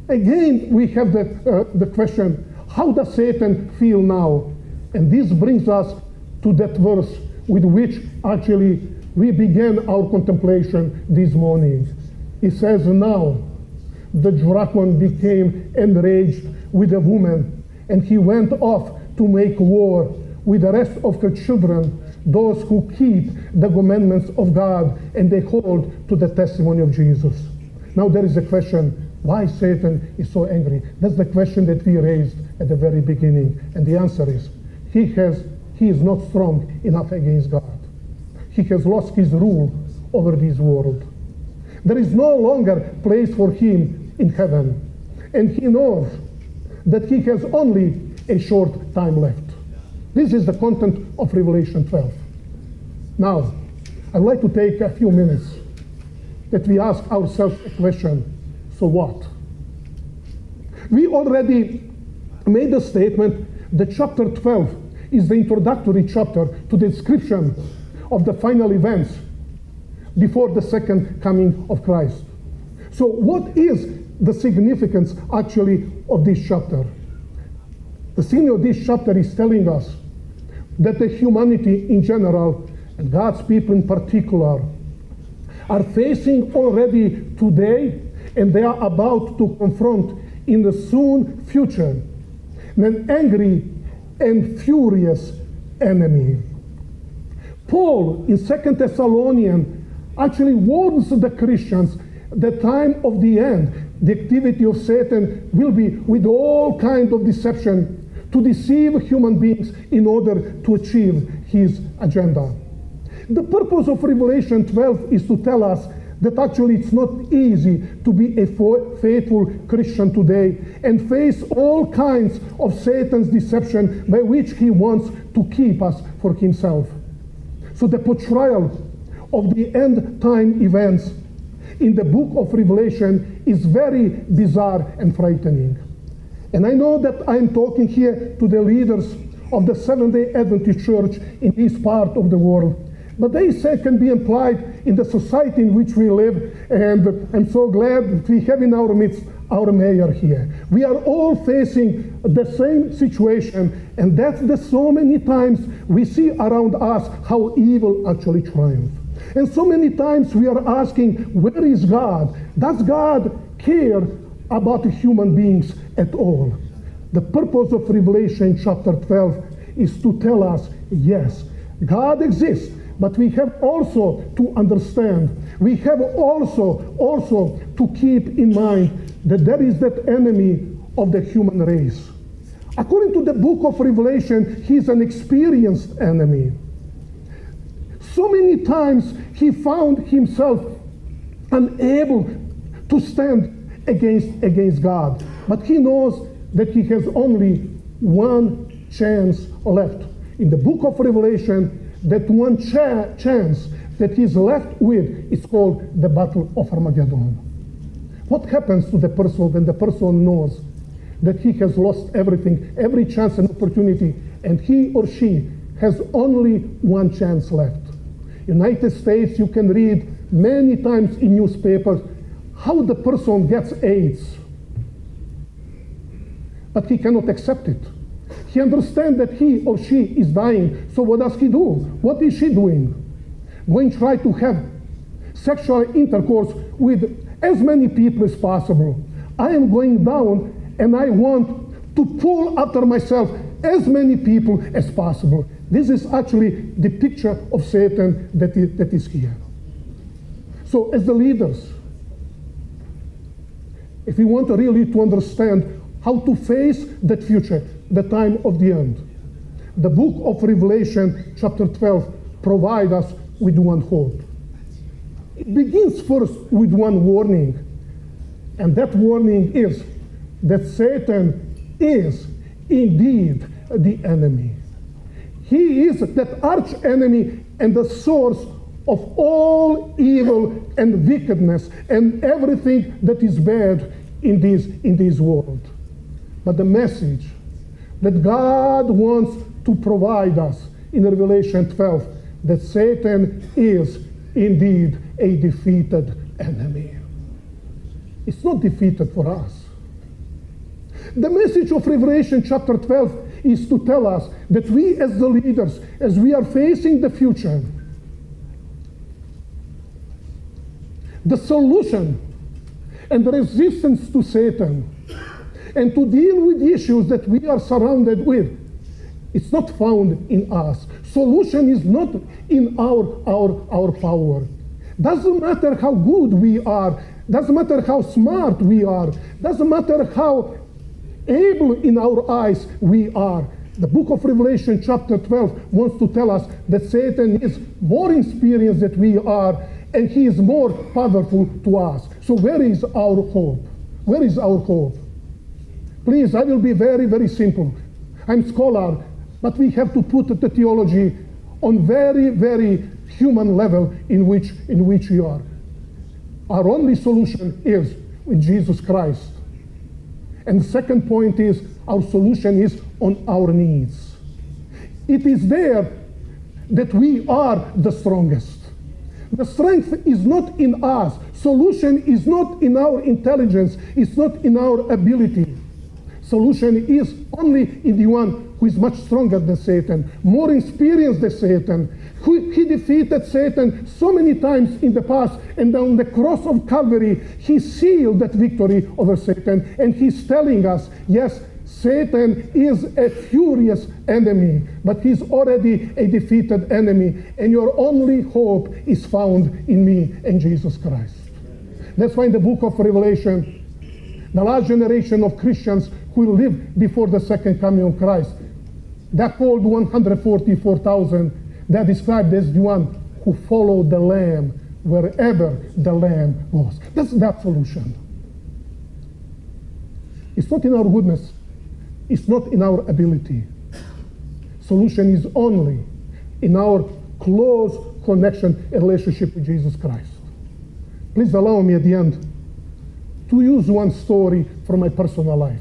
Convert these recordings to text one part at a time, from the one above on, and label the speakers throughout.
Speaker 1: Again, we have the question, how does Satan feel now? And this brings us to that verse with which actually we began our contemplation this morning. It says, now the dragon became enraged with the woman, and he went off to make war with the rest of her children, those who keep the commandments of God and they hold to the testimony of Jesus. Now there is a question, why Satan is so angry? That's the question that we raised at the very beginning. And the answer is, he is not strong enough against God. He has lost his rule over this world. There is no longer place for him in heaven. And he knows that he has only a short time left. This is the content of Revelation 12. Now, I'd like to take a few minutes that we ask ourselves a question, so what? We already made the statement that chapter 12 is the introductory chapter to the description of the final events before the second coming of Christ. So what is the significance actually of this chapter? The significance of this chapter is telling us that the humanity in general, and God's people in particular, are facing already today, and they are about to confront in the soon future an angry and furious enemy. Paul in 2 Thessalonians actually warns the Christians the time of the end, the activity of Satan will be with all kinds of deception to deceive human beings in order to achieve his agenda. The purpose of Revelation 12 is to tell us that actually it's not easy to be a faithful Christian today and face all kinds of Satan's deception by which he wants to keep us for himself. So the portrayal of the end time events in the book of Revelation is very bizarre and frightening. And I know that I'm talking here to the leaders of the Seventh-day Adventist Church in this part of the world. But they say can be applied in the society in which we live, and I'm so glad that we have in our midst our mayor here. We are all facing the same situation, and that's the so many times we see around us how evil actually triumphs. And so many times we are asking, where is God? Does God care about human beings at all? The purpose of Revelation chapter 12 is to tell us, yes, God exists. But we have also to understand, we have also to keep in mind that there is that enemy of the human race. According to the book of Revelation, he's an experienced enemy. So many times he found himself unable to stand against God. But he knows that he has only one chance left. In the book of Revelation, that one chance that he's left with is called the Battle of Armageddon. What happens to the person when the person knows that he has lost everything, every chance and opportunity, and he or she has only one chance left? United States, you can read many times in newspapers how the person gets AIDS, but he cannot accept it. He understands that he or she is dying, so what does he do? What is she doing? Going to try to have sexual intercourse with as many people as possible. I am going down and I want to pull after myself as many people as possible. This is actually the picture of Satan that is here. So as the leaders, if we want really to understand how to face that future, the time of the end, the book of Revelation chapter 12 provides us with one hope. It begins first with one warning, and that warning is that Satan is indeed the enemy. He is that arch enemy and the source of all evil and wickedness and everything that is bad in this world. But the message that God wants to provide us in Revelation 12, that Satan is indeed a defeated enemy. It's not defeated for us. The message of Revelation chapter 12 is to tell us that we as the leaders, as we are facing the future, the solution and the resistance to Satan and to deal with issues that we are surrounded with, it's not found in us. Solution is not in our power. Doesn't matter how good we are, doesn't matter how smart we are, doesn't matter how able in our eyes we are. The book of Revelation chapter 12 wants to tell us that Satan is more experienced than we are, and he is more powerful to us. So where is our hope? Where is our hope? Please, I will be very, very simple. I'm a scholar, but we have to put the theology on very, very human level in which we are. Our only solution is in Jesus Christ. And the second point is our solution is on our needs. It is there that we are the strongest. The strength is not in us. Solution is not in our intelligence. It's not in our ability. Solution is only in the one who is much stronger than Satan, more experienced than Satan. He defeated Satan so many times in the past, and on the cross of Calvary, he sealed that victory over Satan. And he's telling us, yes, Satan is a furious enemy, but he's already a defeated enemy, and your only hope is found in me and Jesus Christ. That's why in the book of Revelation, the last generation of Christians who will live before the second coming of Christ, they're called 144,000. They're described as the one who followed the Lamb wherever the Lamb goes. That's that solution. It's not in our goodness. It's not in our ability. Solution is only in our close connection and relationship with Jesus Christ. Please allow me at the end to use one story from my personal life.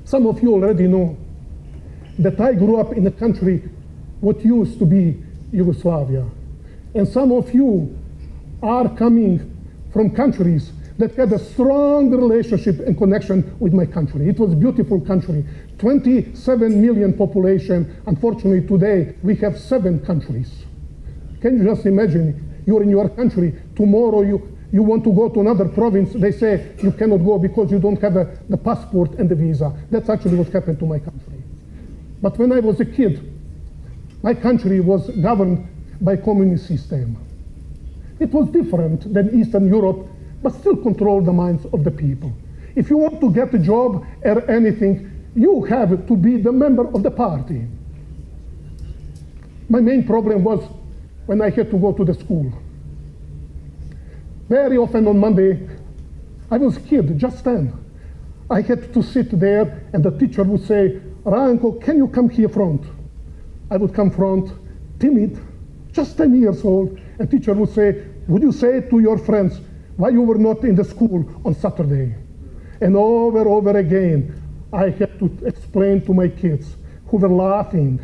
Speaker 1: Some of you already know that I grew up in a country what used to be Yugoslavia. And some of you are coming from countries that had a strong relationship and connection with my country. It was a beautiful country, 27 million population. Unfortunately, today we have 7 countries. Can you just imagine, you're in your country, tomorrow you want to go to another province, they say you cannot go because you don't have the passport and the visa. That's actually what happened to my country. But when I was a kid, my country was governed by communist system. It was different than Eastern Europe, but still control the minds of the people. If you want to get a job or anything, you have to be the member of the party. My main problem was when I had to go to the school. Very often on Monday, I was a kid, just 10. I had to sit there and the teacher would say, Ranko, can you come here front? I would come front, timid, just 10 years old, and teacher would say, would you say to your friends, why you were not in the school on Saturday? And over again, I had to explain to my kids who were laughing.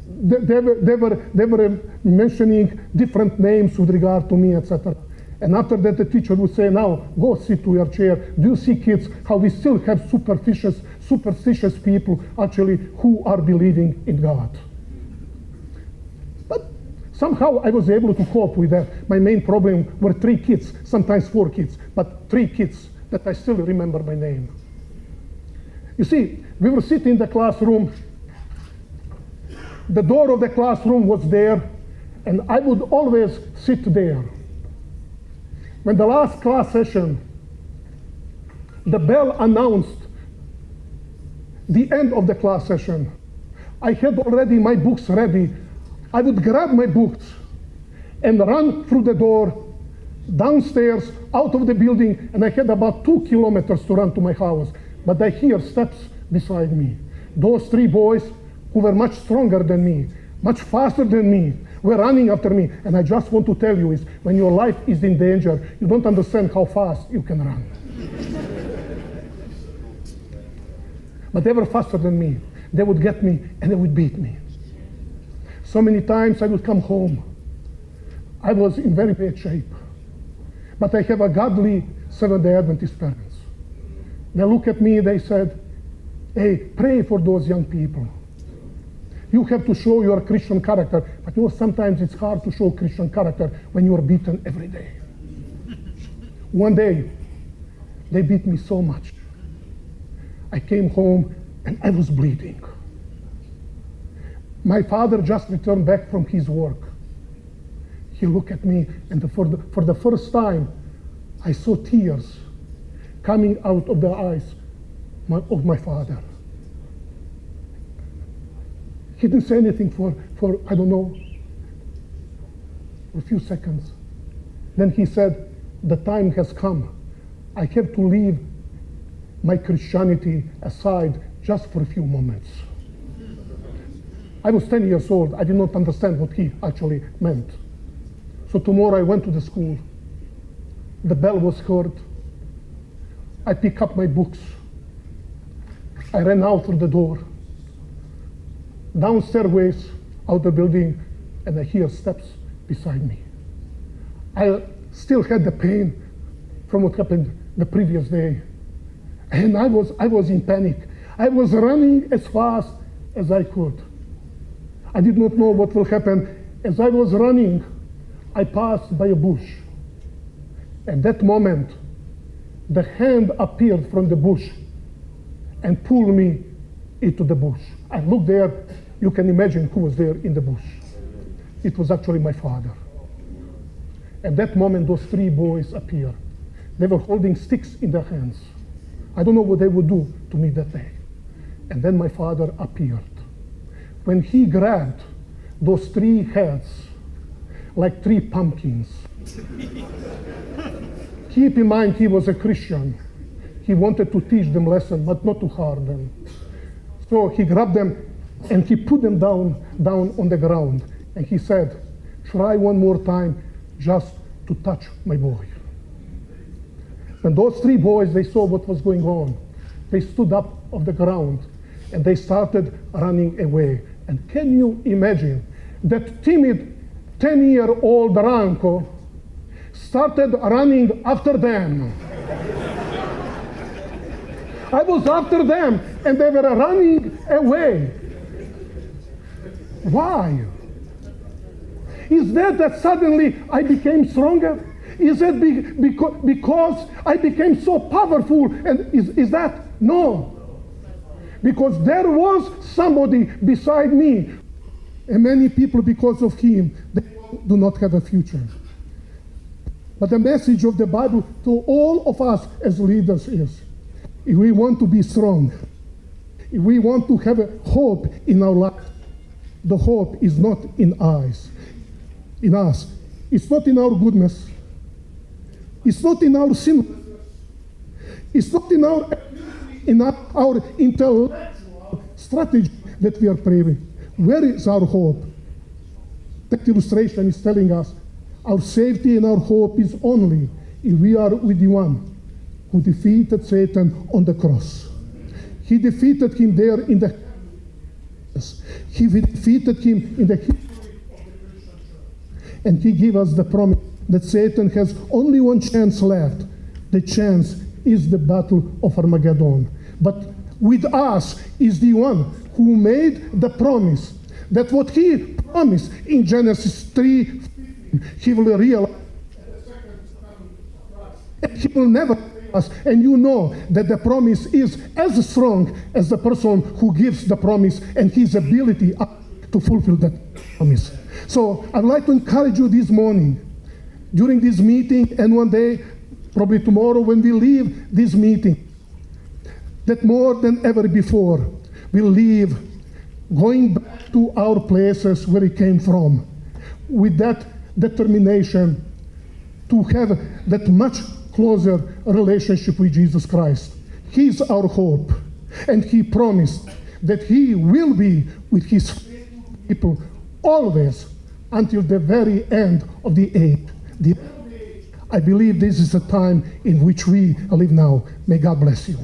Speaker 1: They were mentioning different names with regard to me, etc. And after that, the teacher would say, now, go sit to your chair. Do you see, kids, how we still have superstitious people actually who are believing in God? But somehow I was able to cope with that. My main problem were 3 kids, sometimes 4 kids, but 3 kids that I still remember by name. You see, we were sitting in the classroom. The door of the classroom was there, and I would always sit there. When the last class session, the bell announced the end of the class session. I had already my books ready. I would grab my books and run through the door, downstairs, out of the building, and I had about 2 kilometers to run to my house. But I hear steps beside me. Those 3 boys who were much stronger than me, much faster than me, were running after me. And I just want to tell you is, when your life is in danger, you don't understand how fast you can run. But they were faster than me. They would get me and they would beat me. So many times I would come home. I was in very bad shape. But I have a godly Seventh-day Adventist parents. They look at me, they said, hey, pray for those young people. You have to show your Christian character, but you know, sometimes it's hard to show Christian character when you are beaten every day. One day, they beat me so much. I came home and I was bleeding. My father just returned back from his work. He looked at me, and for the first time, I saw tears coming out of the eyes of my father. He didn't say anything for I don't know, a few seconds. Then he said, the time has come. I have to leave my Christianity aside just for a few moments. I was 10 years old. I did not understand what he actually meant. So tomorrow I went to the school. The bell was heard. I picked up my books. I ran out through the door, down stairways, out the building, and I hear steps beside me. I still had the pain from what happened the previous day. And I was in panic. I was running as fast as I could. I did not know what will happen. As I was running, I passed by a bush. At that moment, the hand appeared from the bush and pulled me into the bush. I looked there. You can imagine who was there in the bush. It was actually my father. At that moment, those three boys appeared. They were holding sticks in their hands. I don't know what they would do to me that day. And then my father appeared. When he grabbed those three heads like three pumpkins, keep in mind he was a Christian. He wanted to teach them lesson, but not to harm them. So he grabbed them and he put them down on the ground. And he said, try one more time just to touch my boy. When those three boys, they saw what was going on, they stood up off the ground and they started running away. And can you imagine that timid 10-year-old Ranko started running after them? I was after them and they were running away. Why? Is that suddenly I became stronger? Is that because I became so powerful? And is that? No. Because there was somebody beside me. And many people, because of him, they do not have a future. But the message of the Bible to all of us as leaders is, if we want to be strong, if we want to have a hope in our life, the hope is not in us. It's not in our goodness. It's not in our sin. It's not in our intellectual strategy that we are praying. Where is our hope? That illustration is telling us our safety and our hope is only if we are with the one who defeated Satan on the cross. He defeated him there in the He defeated him in the history of the Christian church. And he gave us the promise that Satan has only one chance left. The chance is the battle of Armageddon. But with us is the one who made the promise that what he promised in Genesis 3, he will realize. And he will never fail us. And you know that the promise is as strong as the person who gives the promise and his ability to fulfill that promise. So I'd like to encourage you this morning, during this meeting, and one day, probably tomorrow when we leave this meeting, that more than ever before, we'll leave going back to our places where we came from, with that determination to have that much closer relationship with Jesus Christ. He's our hope, and he promised that he will be with his people always until the very end of the age. I believe this is the time in which we live now. May God bless you.